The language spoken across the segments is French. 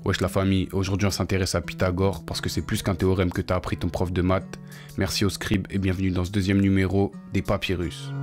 Wesh la famille, aujourd'hui on s'intéresse à Pythagore parce que c'est plus qu'un théorème que t'as appris ton prof de maths. Merci au scribe et bienvenue dans ce deuxième numéro des Papyrus.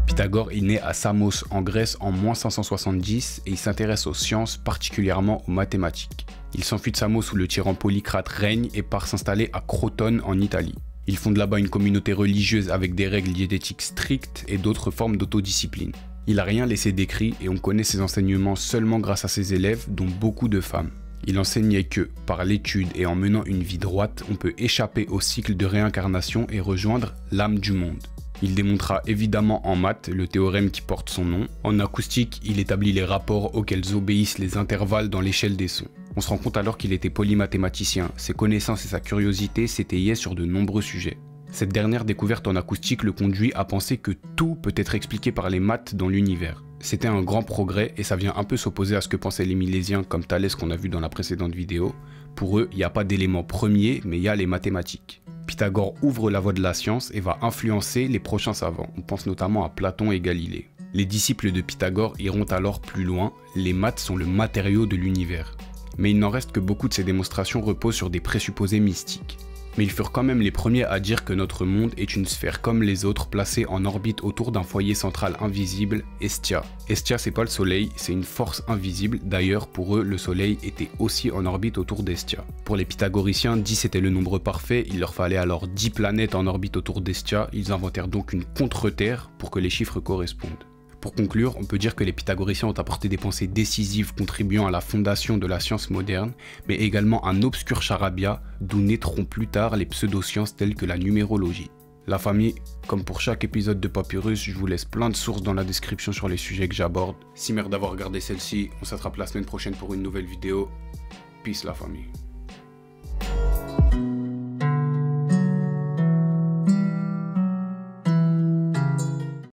Pythagore est né à Samos en Grèce en -570 et il s'intéresse aux sciences, particulièrement aux mathématiques. Il s'enfuit de Samos où le tyran Polycrate règne et part s'installer à Crotone en Italie. Il fonde là-bas une communauté religieuse avec des règles diététiques strictes et d'autres formes d'autodiscipline. Il n'a rien laissé d'écrit et on connaît ses enseignements seulement grâce à ses élèves, dont beaucoup de femmes. Il enseignait que, par l'étude et en menant une vie droite, on peut échapper au cycle de réincarnation et rejoindre l'âme du monde. Il démontra évidemment en maths le théorème qui porte son nom. En acoustique, il établit les rapports auxquels obéissent les intervalles dans l'échelle des sons. On se rend compte alors qu'il était polymathématicien. Ses connaissances et sa curiosité s'étayaient sur de nombreux sujets. Cette dernière découverte en acoustique le conduit à penser que tout peut être expliqué par les maths dans l'univers. C'était un grand progrès et ça vient un peu s'opposer à ce que pensaient les Milésiens comme Thalès qu'on a vu dans la précédente vidéo. Pour eux, il n'y a pas d'élément premier, mais il y a les mathématiques. Pythagore ouvre la voie de la science et va influencer les prochains savants. On pense notamment à Platon et Galilée. Les disciples de Pythagore iront alors plus loin, les maths sont le matériau de l'univers. Mais il n'en reste que beaucoup de ces démonstrations reposent sur des présupposés mystiques. Mais ils furent quand même les premiers à dire que notre monde est une sphère comme les autres placée en orbite autour d'un foyer central invisible, Hestia. Hestia c'est pas le soleil, c'est une force invisible, d'ailleurs pour eux le soleil était aussi en orbite autour d'Hestia. Pour les pythagoriciens, 10 était le nombre parfait, il leur fallait alors 10 planètes en orbite autour d'Hestia, ils inventèrent donc une contre-terre pour que les chiffres correspondent. Pour conclure, on peut dire que les pythagoriciens ont apporté des pensées décisives contribuant à la fondation de la science moderne, mais également un obscur charabia d'où naîtront plus tard les pseudosciences telles que la numérologie. La famille, comme pour chaque épisode de Papyrus, je vous laisse plein de sources dans la description sur les sujets que j'aborde. Si merci d'avoir regardé celle-ci, on s'attrape la semaine prochaine pour une nouvelle vidéo. Peace la famille.